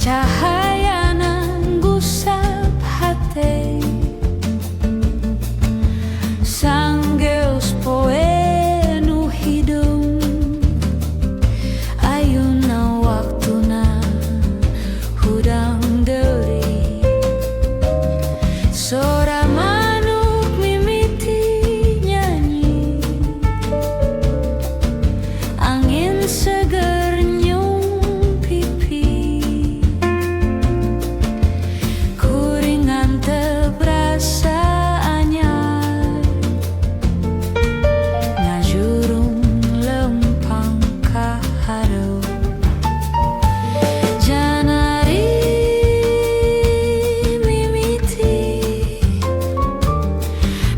cahaya nan gusap hati sanggeus poe nu hidung ayeuna waktuna hudang deui sora manuk mimiti nyanyi angin seger nyium pipi kuringan teu berasa anyar ngajurung lempang ka hareup janari mimiti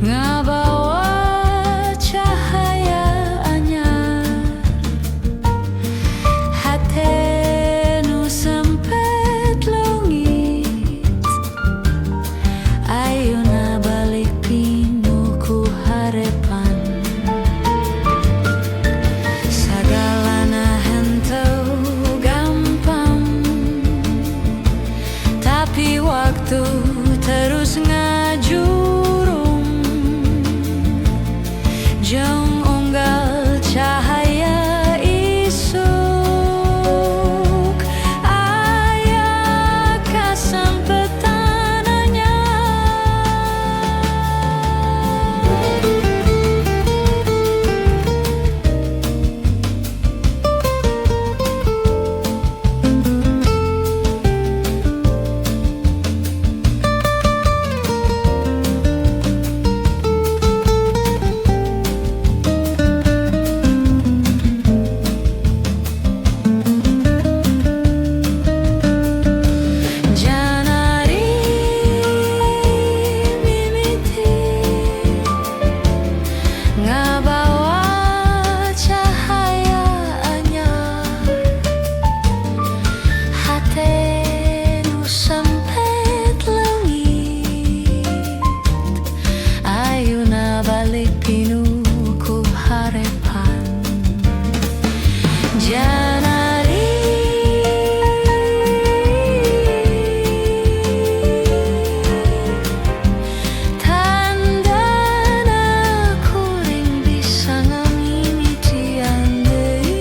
ngabawa cahaya anyar hate nu sempet leungit ayeuna balik pinuh ku harepan sagalana henteu gampang tapi waktu terus ngajurung jeung unggal cahaya isuk aya kasempetan anyar janari mimiti ngabawa cahaya anyar hate nu sempet leungit ayeuna balik pinuh ku harepan janari tandana kuring bisa ngamimitian deui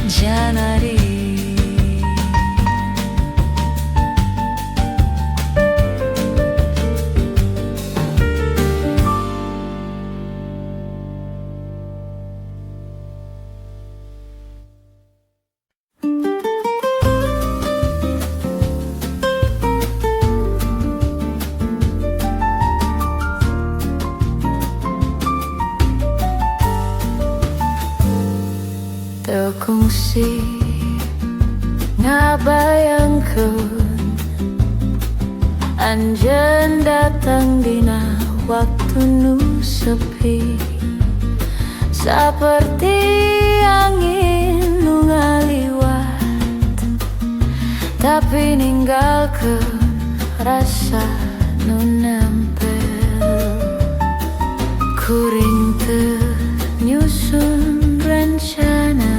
janari teu kungsi ngabayangkeun anjeun datang dina waktu nu sepi saperti angin nu ngaliwat tapi ninggalkeun rasa nu nempel kuring teu nyusun rencana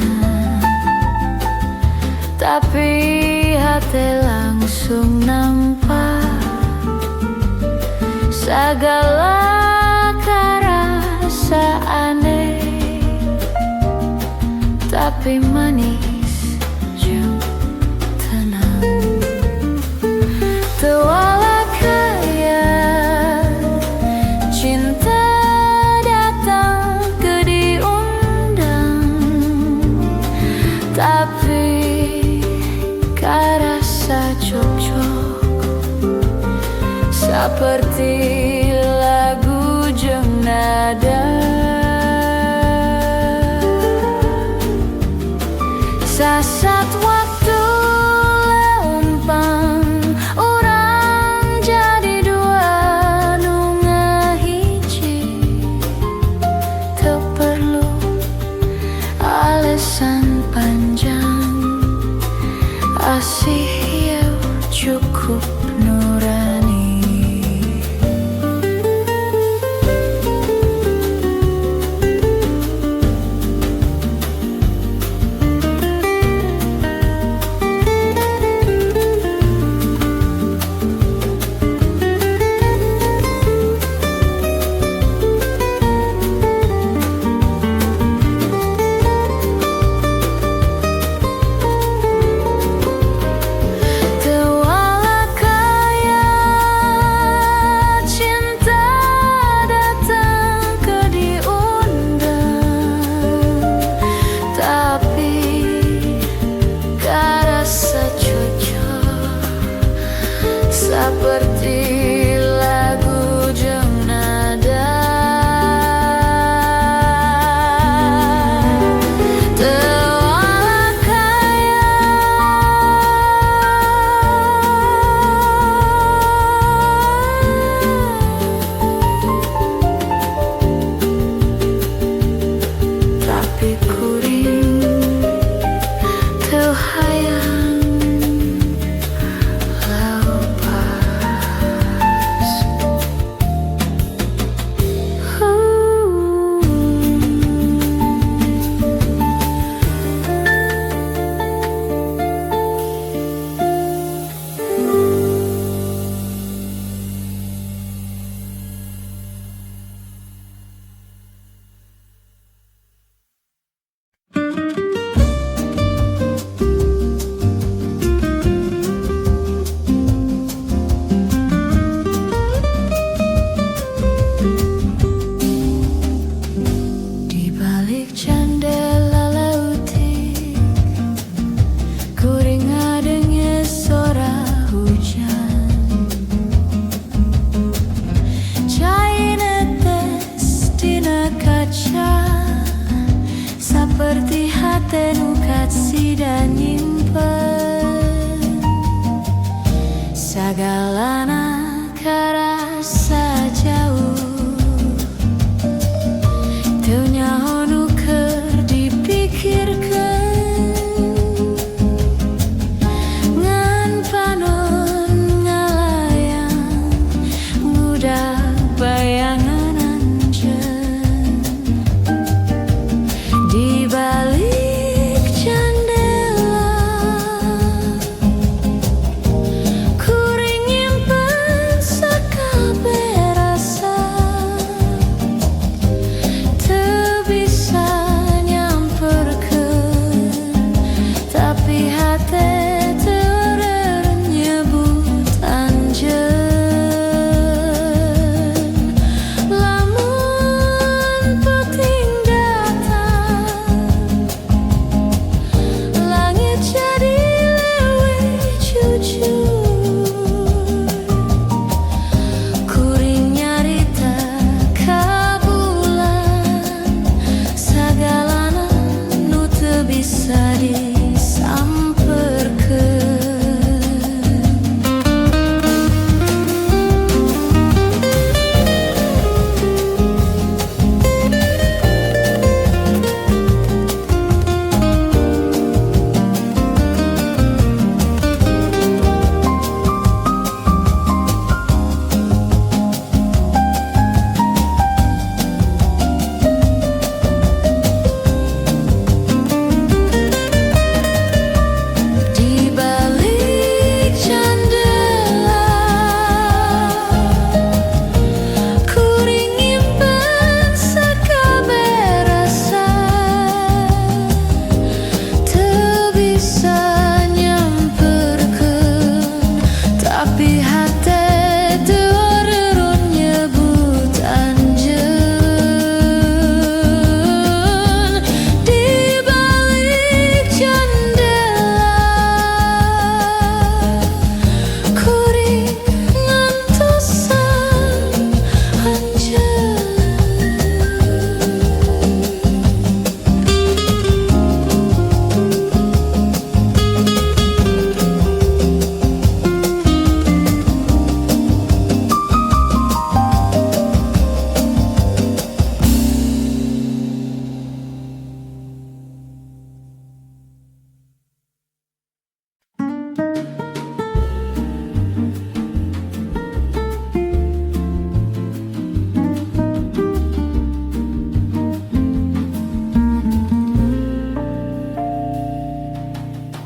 tapi hati langsung nampak segala karasa aneh tapi manis jeung tenang teu wala kaya cinta datang ke diundang tapi karasa cocok seperti lagu jeung nada sasat waktu leumpang urang jadi dua nu ngahiji teu perlu alasan panjang asih cukup nurani dan nyimpen sagalana karasa jauh teu nyaho nu keur dipikirkeun ngan panon ngalayang budak bayangan anjeun di balik jendela kuring nyimpen sakabeh rasa teu bisa nyamperkeun tapi hate teu nyebut anjeun lamun penting datang langit jadi leuwih jujur kuring nyarita ka bulan sagalana nu teu bisa disamperkeun. Di balik jendela kuring nyimpen sakabeh rasa teu bisa nyamperkeun tapi hate teu reurun nyebut anjeun di balik jendela kuring ngantosan anjeun.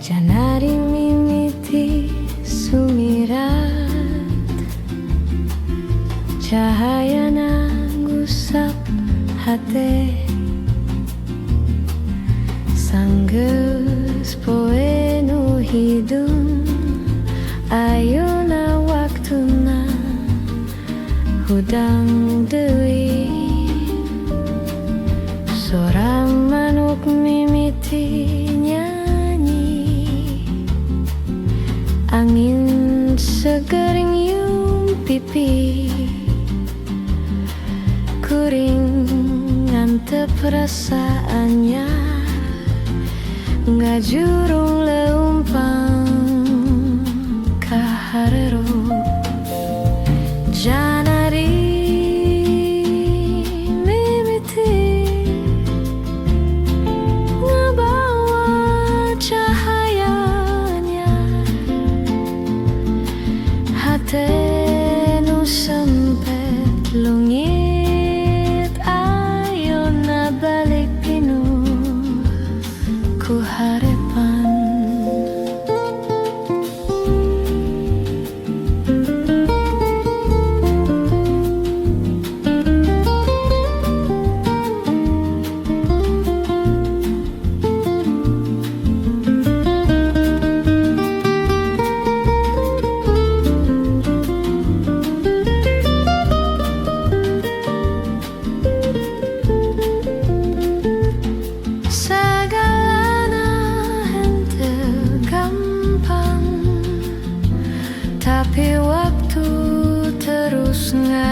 Janari mimiti sumirat cahayana ngusap hate sanggeus poe nu hidung ayeuna waktuna hudang deui sorang manuk mimiti angin seger nyium pipi kuring ngantep perasaannya ngajurung leumpang ka hareup janari mimiti ngabawa cahayanya hate nu sempet lungit ayeuna balik pinuh ku harepan.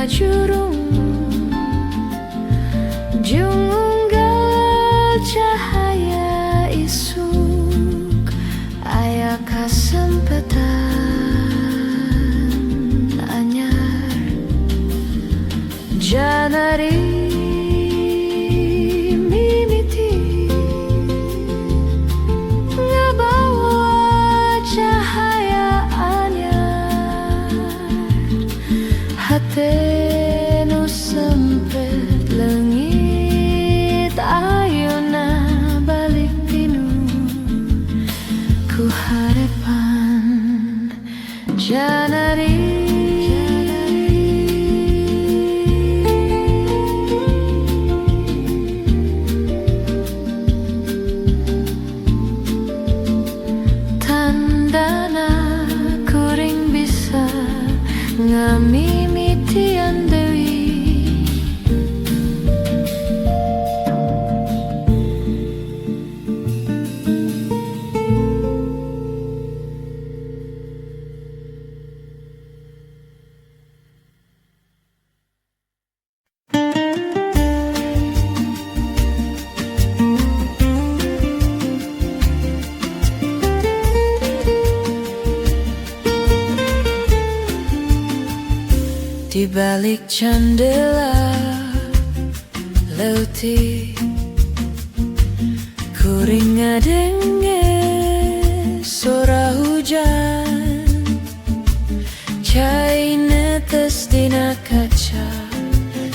jurung junggal cahaya isu Janari mimiti ngebawa cahaya anyar, hatenu sempet langit ayuna balik pinu ku harapan Janari. Ngamimitian Dewi di balik jendela lauti ku ringa dengar suara hujan cai netes dina kaca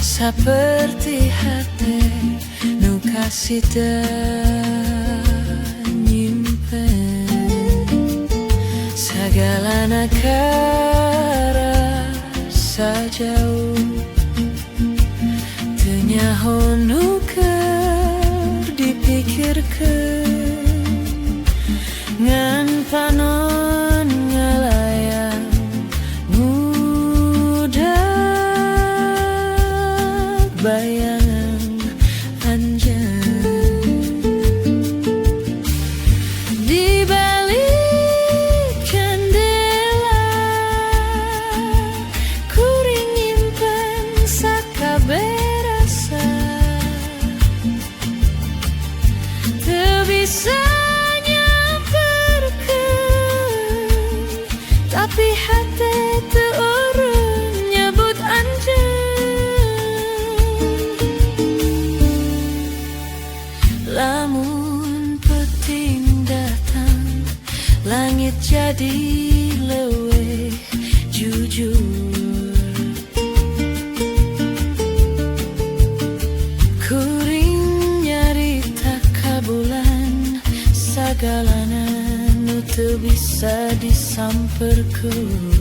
seperti hati nu kasih nyimpen segala nakara sajauh tenyaho nuker dipikirkan ngan panon ngalayang mudah bayangan anjan di balik jendela kuring nyimpen sakaberasa teu bisa tapi hati teu urun nyebut anjeun lamun peting datang langit jadi leuwih jujur kuring nyarita ka bulan sagalana nu teu bisa disamperkeun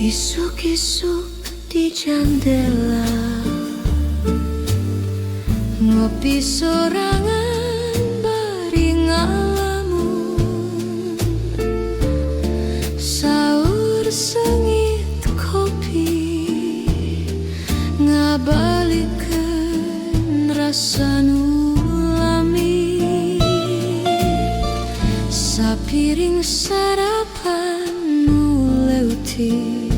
Isuk-isuk di jendela ngopi sorangan sengit kopi ngabalikeun rasa nu lami, sapiring sarapan nu leutik,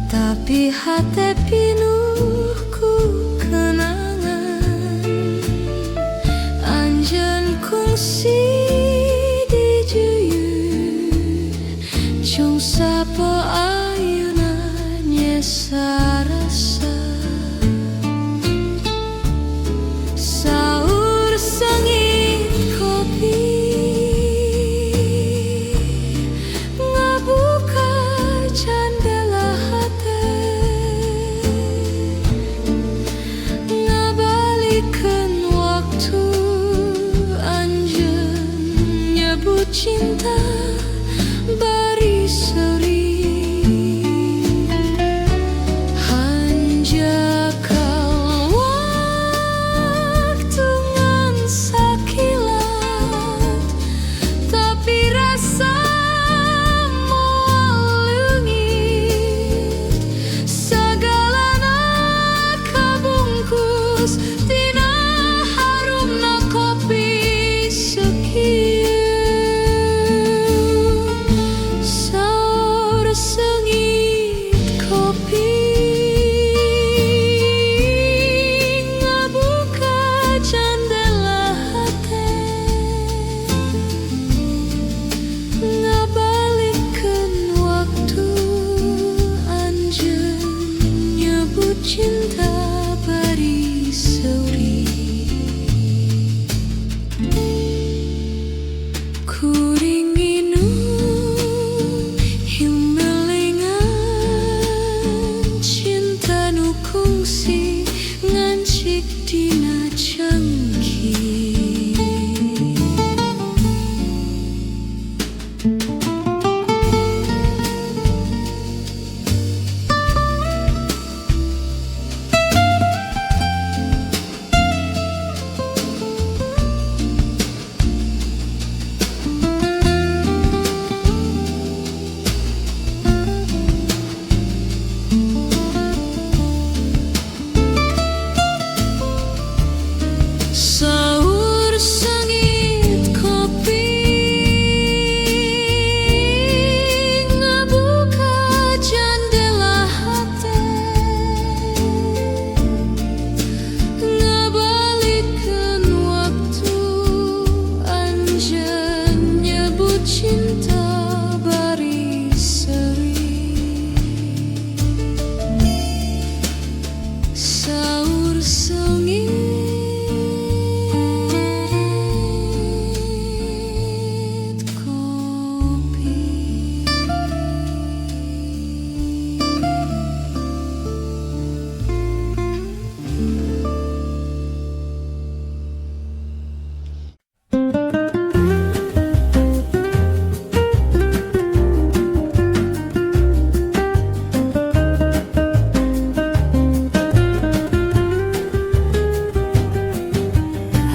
tapi hate pinuh ku kenangan. Anjeun kungsi di jeuyeun cung sapo ayeuna nyesa rasa. Saur sengit kopi ngabuka jendela hate, ngabalikeun waktu anjeun nyebut cinta bari seuri. Hanjakal waktu ngan sakilat, tapi rasa moal leungit. Sagalana kabungkus tina harumna kopi sakieu. Saur sengit kopi ngabuka jendela hate, ngabalikeun waktu anjeun nyebut cinta bari seuri. Kuring nginum himelengan cinta nu kungsi ngancik dina cangkir. Saur sengit kopi ngabuka jendela hate, ngabalikeun waktu anjeun nyebut cinta bari seuri. Saur sengit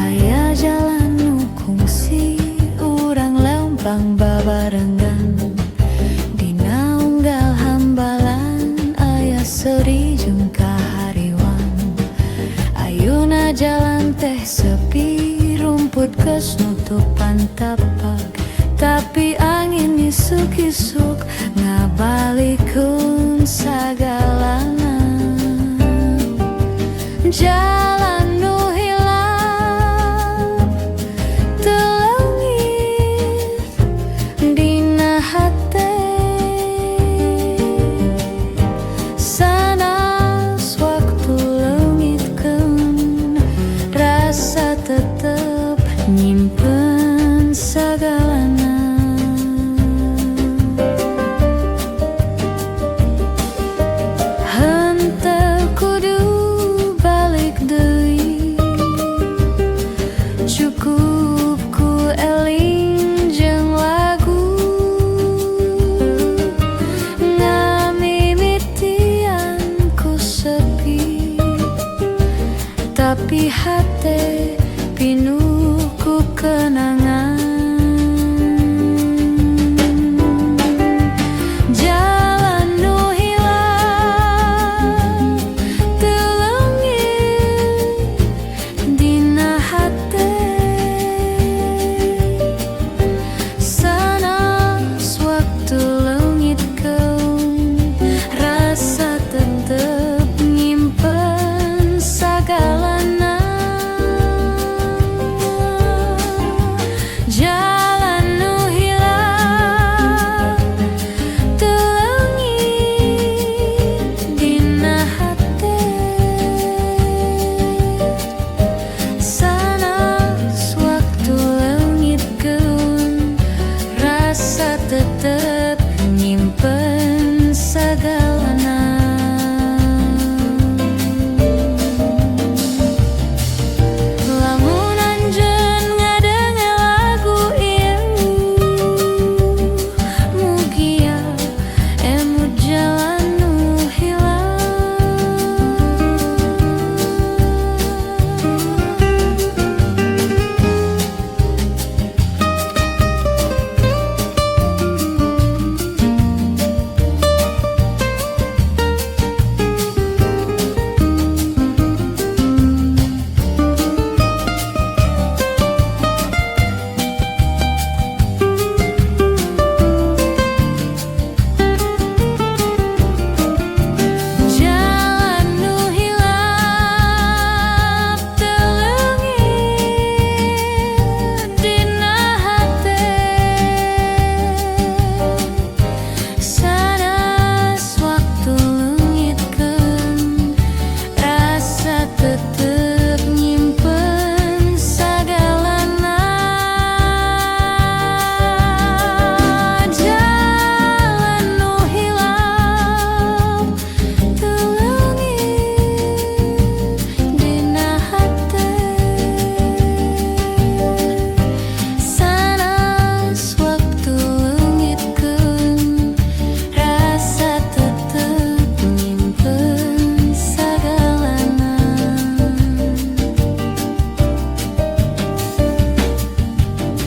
aya jalan nu kungsi urang lempang babarengan, dina unggal hambalan aya seuri jeung kahariwan. Ayeuna jalan teh sepi, rumput geus nutupan tapak, tapi angin isuk-isuk ngabalikeun sagalana. Jalan nu hilap teu leungit dina hate, sanas waktu leungitkeun rasa tetep nyimpen sagalana. Henteu kudu balik deui, cukup ku eling jeung lagu, ngamimitian ku sepi, tapi hate pinuh ku kenangan.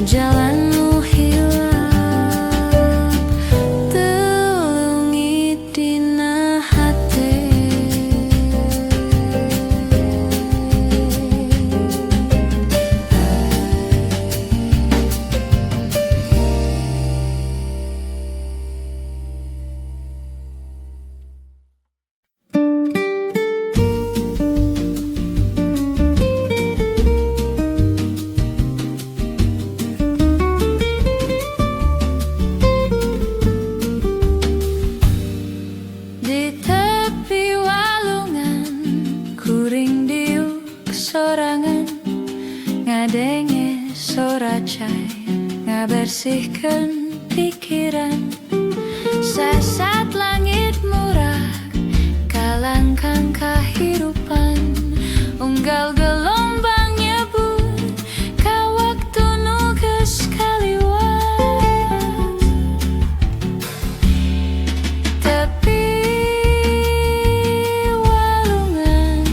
jalanmu hilang, telungi dina hati. Di tepi walungan, kuring diuk sorangan, ngadenge sora cai, ngabersihkan pikiran. Sesat langit murah, kalangkang kehidupan, unggal gelombang nyebut, ka waktu nugas kaliwat. Tepi walungan,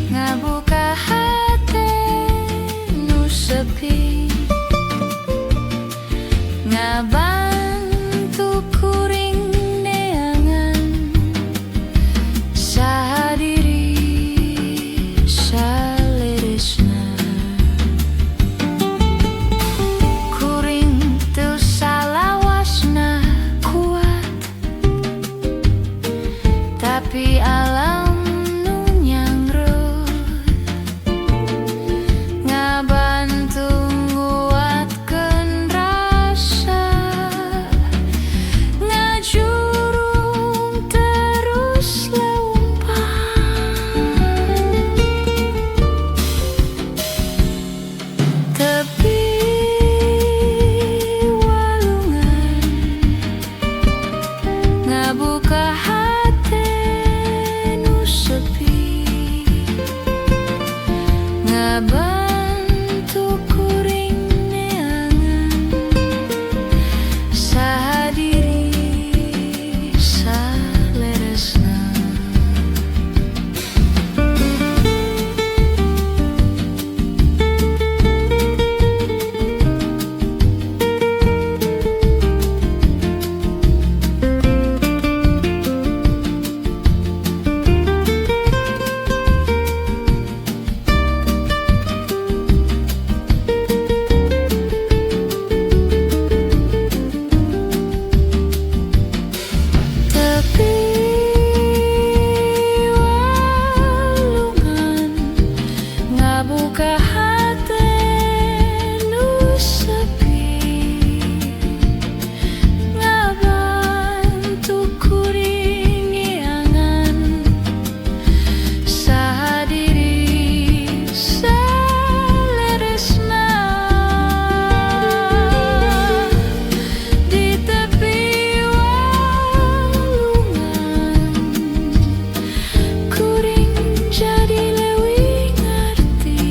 ngabuka hati nu sepi, ngabantu kuring neangan, sahadiri saleresna. Kuring tu salawasna kuat, tapi alam nu nyangrut, ngabantu nguatkeun rasa, ngajurung terus leumpah. Tepi walungan, ngabuka hati nu sepi, ngabantu kuring neangan, sahadiri saleresna. Tepi walungan, ngabuka hati nu sepi, ngabantu kuring ngeangan, sahadiri saleresna. Di tepi walungan, kuring jadi leuwih ngarti.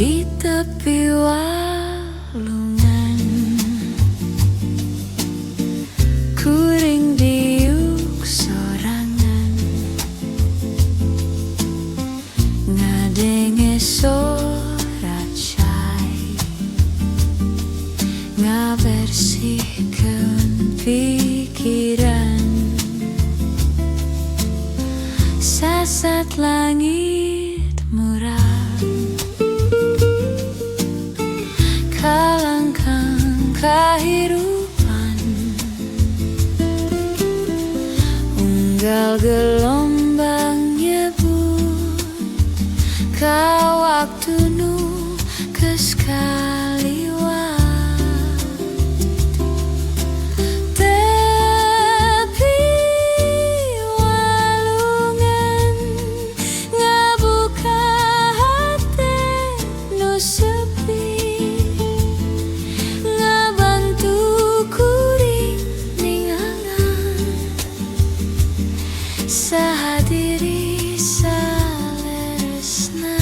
Di tepi walungan, kuring diuk sorangan, ngadenge sora cai, ngabersihkeun pikiran. Sesat langit murah, kalangkang kehidupan, unggal gelombang nyebut, ka waktu waktu ke sekali tepi walungan ngabuka hati nu sepi ngabantu kuring ningangan sahadiri saleresna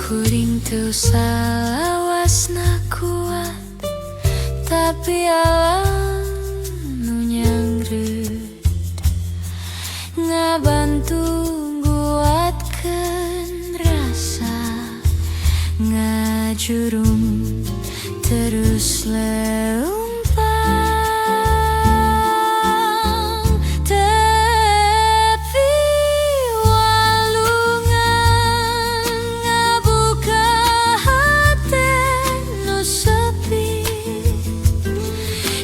kuring teu salawasna kuat tapi alam nu nyangreut ngabantu nguatkeun rasa ngajurung terus leumpang tepi walungan ngabuka hati nu sepi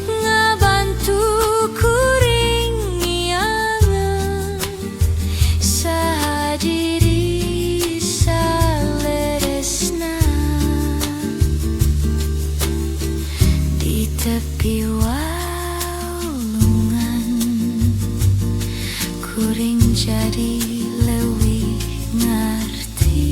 ngabantu kuring ngiangan sahadiri saleresna di tepi walungan kuring jadi leuwih ngarti.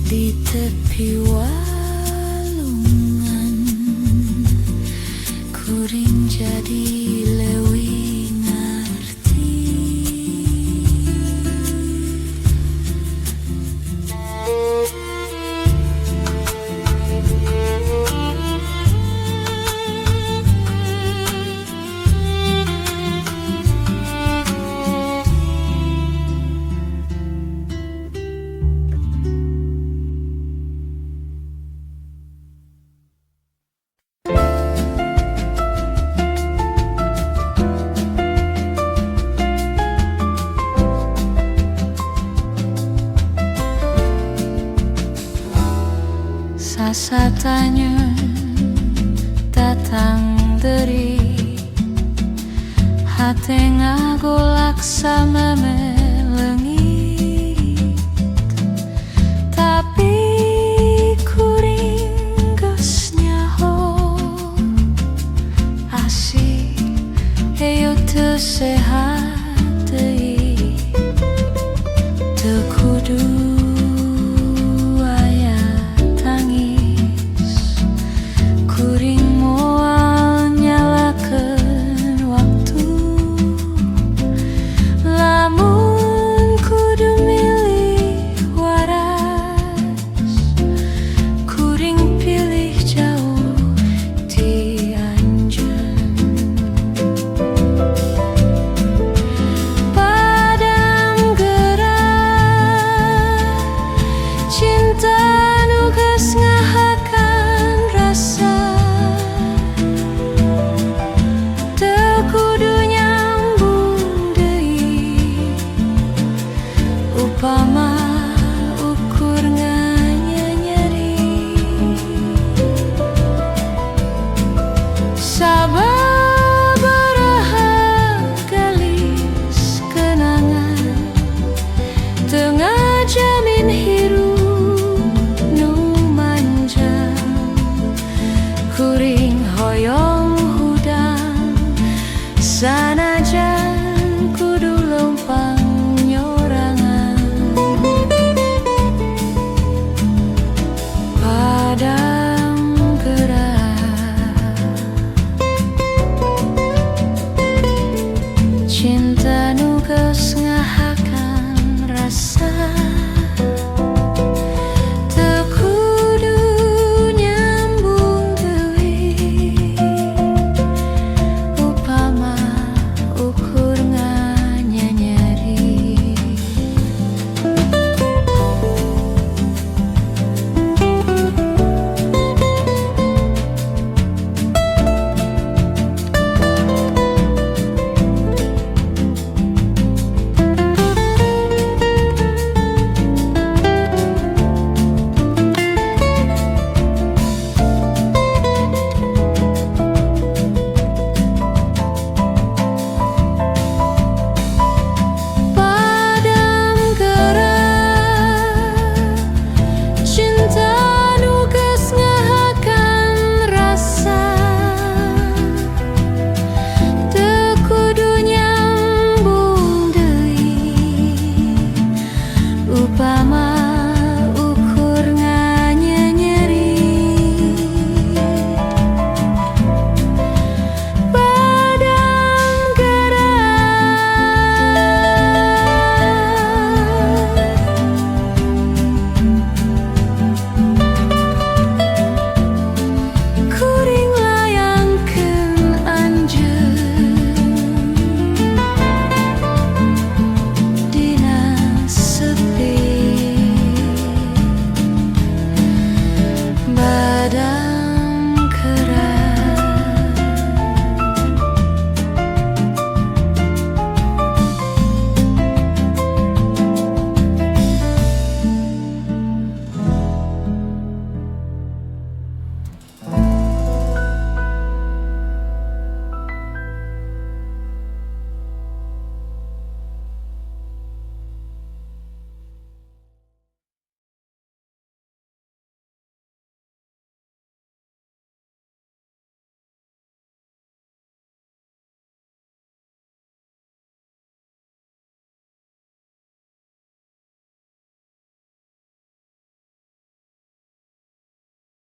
Di tepi walungan kuring jadi leuwih ngarti. Sasatanya datang dari hati ngagolak sama melengit tapi kuring geus nyaho asih heyo teu sehat deui teu kudu kuring hoyong